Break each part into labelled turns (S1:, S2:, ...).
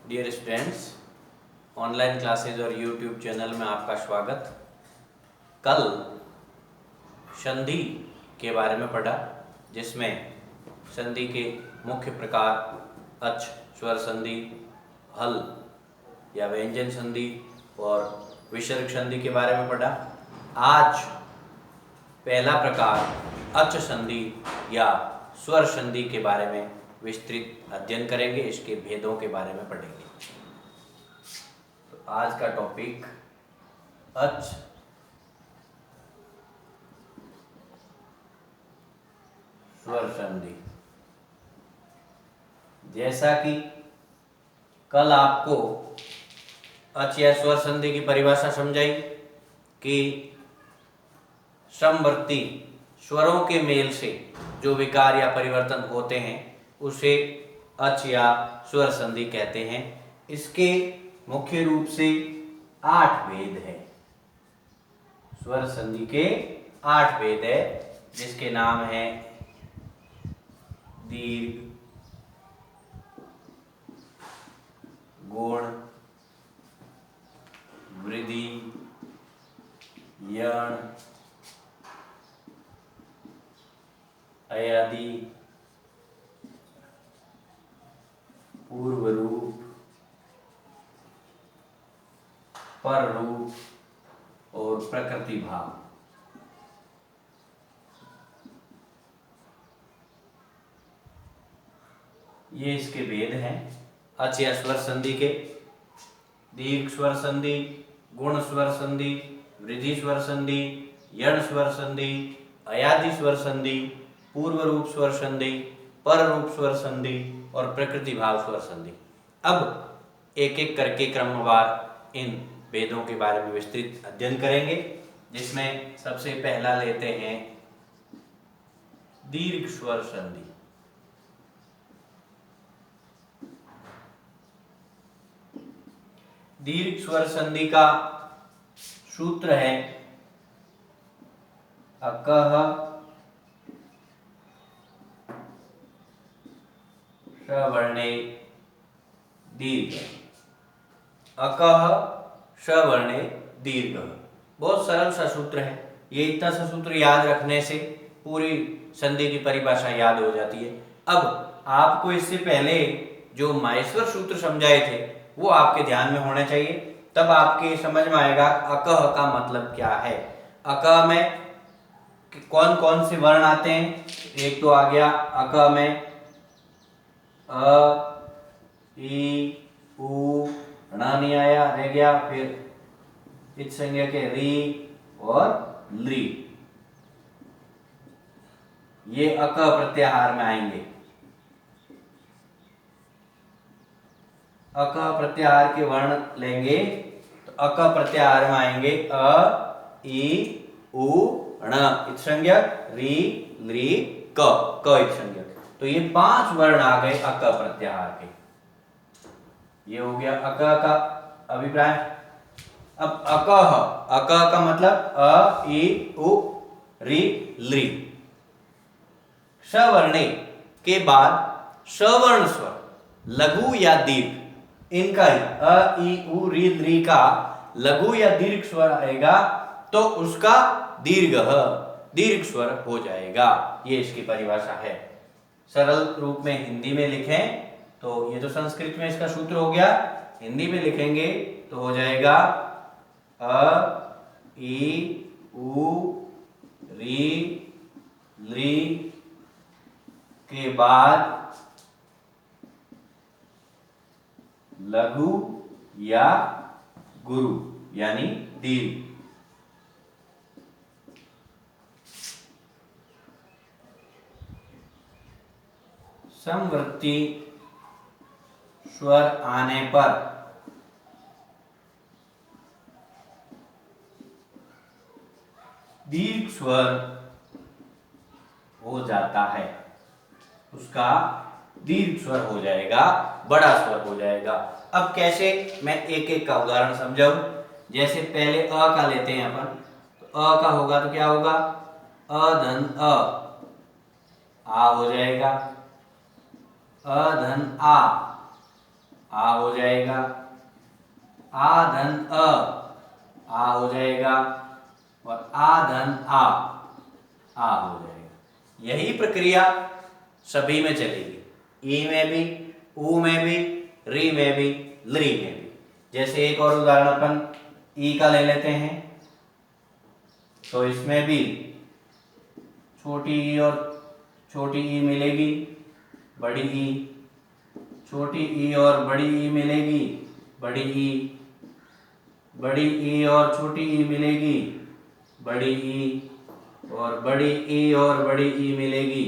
S1: Dear students, online classes और YouTube channel में आपका स्वागत। कल संधि के बारे में पढ़ा, जिसमें संधि के मुख्य प्रकार अच, स्वर संधि, हल या व्यंजन संधि और विसर्ग संधि के बारे में पढ़ा। आज पहला प्रकार अच संधि या स्वर संधि के बारे में विस्तृत अध्ययन करेंगे, इसके भेदों के बारे में पढ़ेंगे। तो आज का टॉपिक अच स्वर संधि। जैसा कि कल आपको अच या स्वर संधि की परिभाषा समझाई कि समवर्ती स्वरों के मेल से जो विकार या परिवर्तन होते हैं उसे अच या स्वर संधि कहते हैं। इसके मुख्य रूप से 8 भेद है। स्वर संधि के 8 भेद है, जिसके नाम है दीर्घ, गुण, वृद्धि, यण, अयादि, पूर्व रूप, पर रूप और प्रकृति भाव। ये इसके भेद हैं अच या स्वर संधि के। दीर्घ स्वर संधि, गुण स्वर संधि, वृद्धि स्वर संधि, यण स्वर संधि, अयादि स्वर संधि, पूर्व रूप स्वर संधि, पर रूप स्वर संधि और प्रकृति भाव स्वर संधि। अब एक एक करके क्रमवार इन भेदों के बारे में विस्तृत अध्ययन करेंगे, जिसमें सबसे पहला लेते हैं दीर्घ स्वर संधि। दीर्घ स्वर संधि का सूत्र है अकह सवर्णे दीर्घ। अकह सवर्णे दीर्घ बहुत सरल सा सूत्र है। ये इतना सा सूत्र याद रखने से पूरी संधि की परिभाषा याद हो जाती है। अब आपको इससे पहले जो माहेश्वर सूत्र समझाए थे वो आपके ध्यान में होने चाहिए, तब आपके समझ में आएगा अकह का मतलब क्या है। अकह में कौन कौन से वर्ण आते हैं। एक तो आ गया अकह में अ, ई, उ, ण नहीं आया, रह गया फिर इत संज्ञा के री और ली। ये अकह प्रत्याहार में आएंगे। अकह प्रत्याहार के वर्ण लेंगे तो अकह प्रत्याहार में आएंगे अ, ई, उ, ण, इत संज्ञक, री, ली, क इत संज्ञक। तो ये 5 वर्ण आ गए अकह प्रत्याहार के। ये हो गया अकह का अभिप्राय। अब अकह, अकह का मतलब अ, ई, उ, री, ली। सवर्णे के बाद सवर्ण स्वर लघु या दीर्घ, इनका अ, ई, उ, री, ली का लघु या दीर्घ स्वर आएगा तो उसका दीर्घ स्वर हो जाएगा। ये इसकी परिभाषा है। सरल रूप में हिंदी में लिखें तो ये तो संस्कृत में इसका सूत्र हो गया, हिंदी में लिखेंगे तो हो जाएगा अ, ई, उ, री, ली के बाद लघु या गुरु यानी दीर्घ। समवर्ती स्वर आने पर दीर्घ स्वर हो जाता है, उसका दीर्घ स्वर हो जाएगा, बड़ा स्वर हो जाएगा। अब कैसे, मैं एक एक का उदाहरण समझाऊं। जैसे पहले अ का लेते हैं अपन, तो अ का होगा तो क्या होगा, अ धन अ, आ हो जाएगा, अ धन आ, आ हो जाएगा, आ धन अ, आ हो जाएगा, और आ धन आ हो जाएगा। यही प्रक्रिया सभी में चलेगी, ई में भी, ऊ में भी, री में भी, लरी में भी। जैसे एक और उदाहरण अपन ई का ले लेते हैं, तो इसमें भी छोटी ई और छोटी ई मिलेगी, बड़ी ई, छोटी ई और बड़ी ई मिलेगी, बड़ी ई, बड़ी ई और छोटी ई मिलेगी, बड़ी ई, और बड़ी ई और बड़ी ई मिलेगी,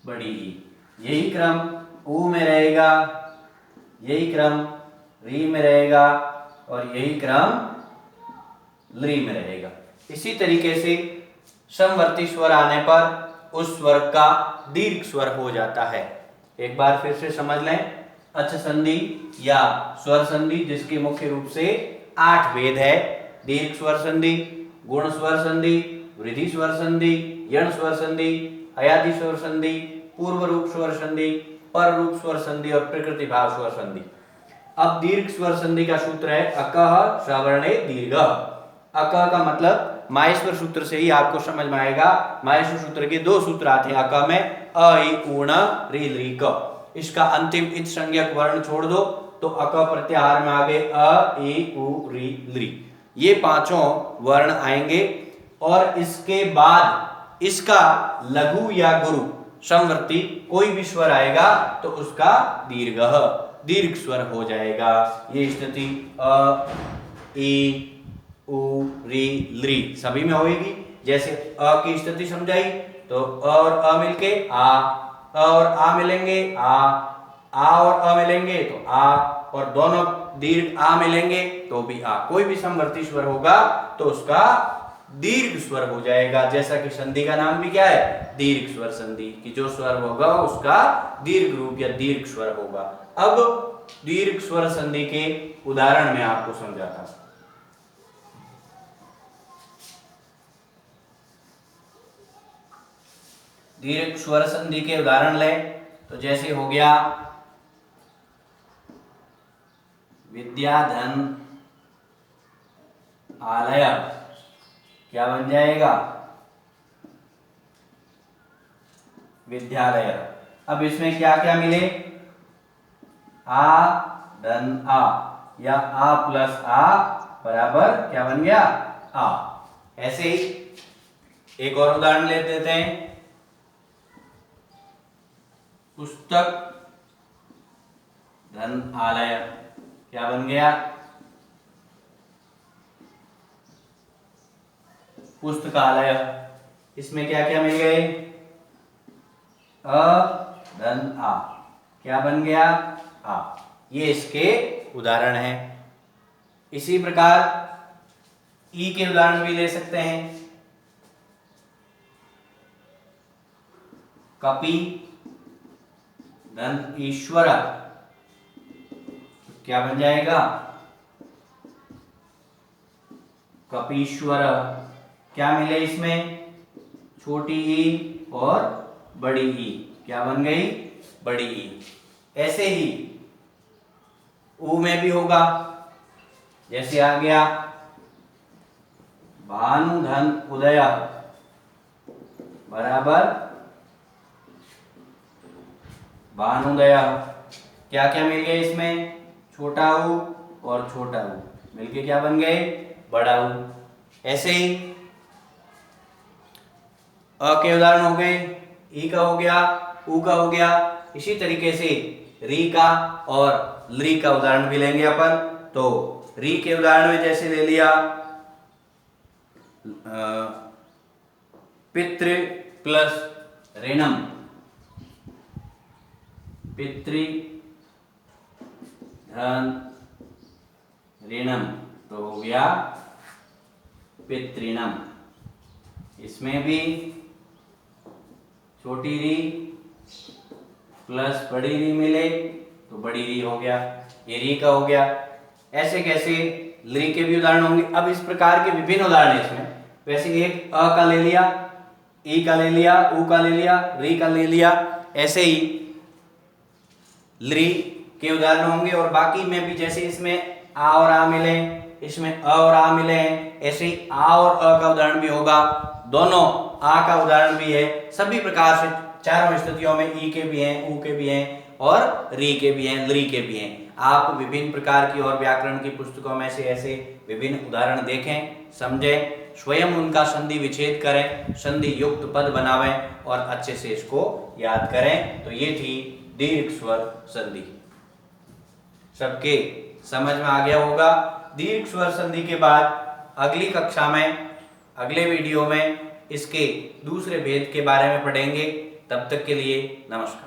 S1: बड़ी ई। यही क्रम ऊ में रहेगा, यही क्रम री में रहेगा, और यही क्रम लरी में रहेगा। इसी तरीके से समवर्ती स्वर आने पर उस स्वर का दीर्घ स्वर हो जाता है। एक बार फिर से समझ लें, अच्छ संधि या स्वर संधि जिसके मुख्य रूप से 8 भेद है। दीर्घ स्वर संधि, गुण स्वर संधि, वृद्धि स्वर संधि, यण स्वर संधि, अयादि स्वर संधि, पूर्व रूप स्वर संधि, पर रूप स्वर संधि और प्रकृति भाव स्वर संधि। अब दीर्घ स्वर संधि का सूत्र है अकः सवर्णे दीर्घ। अकः का मतलब माहेश्वर सूत्र से ही आपको समझ में आएगा। माहेश्वर सूत्र के 2 सूत्र आते हैं अकः में, अ इ ऊण री लृ क। इसका अंतिम इत संज्ञक वर्ण छोड़ दो तो अकः प्रत्याहार में आगे अ इ उ री लृ, ये 5 वर्ण आएंगे। और इसके बाद इसका लघु या गुरु समवर्ती कोई भी स्वर आएगा तो उसका दीर्घ स्वर हो जाएगा। ये स्थिति अ इ उ री लृ सभी में होगी। जैसे अ की स्थिति समझाई तो अ और अ मिलके आ, अ और आ मिलेंगे आ और अ मिलेंगे तो आ, और दोनों दीर्घ आ मिलेंगे तो भी आ। कोई भी समवर्ती स्वर होगा तो उसका दीर्घ स्वर हो जाएगा। जैसा कि संधि का नाम भी क्या है, दीर्घ स्वर संधि, कि जो स्वर होगा उसका दीर्घ रूप या दीर्घ स्वर होगा। अब दीर्घ स्वर संधि के उदाहरण में आपको समझाता हूं। दीर्घ स्वर संधि के उदाहरण ले तो जैसे हो गया विद्याधन आलय, क्या बन जाएगा, विद्यालय। अब इसमें क्या क्या मिले, आ धन आ, या आ प्लस आ बराबर क्या बन गया, आ। ऐसे ही एक और उदाहरण ले लेते हैं, पुस्तक धन आलय, क्या बन गया, पुस्तकालय। इसमें क्या क्या मिल गए, अ धन आ, क्या बन गया, आ। ये इसके उदाहरण हैं। इसी प्रकार ई के उदाहरण भी ले सकते हैं। कपि धन ईश्वर, क्या बन जाएगा, कपीश्वर। क्या मिले इसमें, छोटी ई और बड़ी ई, क्या बन गई, बड़ी ई। ऐसे ही ऊ में भी होगा, जैसे आ गया भानु धन उदय बराबर भानुदय। क्या क्या मिल गए इसमें, छोटा ऊ और छोटा ऊ मिलके क्या बन गए, बड़ा ऊ। ऐसे ही अ के उदाहरण हो गए, ई का हो गया, ऊ का हो गया। इसी तरीके से री का और लृ का उदाहरण भी लेंगे अपन। तो री के उदाहरण में जैसे ले लिया पितृ प्लस ऋणम, पितृ धन ऋणम, तो हो गया पितृणम। इसमें भी छोटी री प्लस बड़ी री मिले तो बड़ी री हो गया, ये री का हो गया। ऐसे कैसे लृ के भी उदाहरण होंगे। अब इस प्रकार के विभिन्न उदाहरण इसमें, वैसे एक अ का ले लिया, ई का ले लिया, ऊ का ले लिया, री का ले लिया। ऐसे ही लृ के उदाहरण होंगे, और बाकी में भी जैसे इसमें आ और आ मिले, इसमें अ और आ मिले हैं, ऐसे ही आ और अ का उदाहरण भी होगा। दोनों आ का उदाहरण भी है। सभी प्रकार से चारों स्थितियों में ई के भी हैं, ऊ के भी हैं और री के भी हैं, लरी के भी हैं। आप विभिन्न प्रकार की और व्याकरण की पुस्तकों में से ऐसे विभिन्न उदाहरण देखें, समझें, स्वयं उनका संधि विच्छेद करें, संधि युक्त पद बनावें और अच्छे से इसको याद करें। तो ये थी दीर्घ स्वर संधि। सबके समझ में आ गया होगा। दीर्घ स्वर संधि के बाद अगली कक्षा में, अगले वीडियो में इसके दूसरे भेद के बारे में पढ़ेंगे। तब तक के लिए नमस्कार।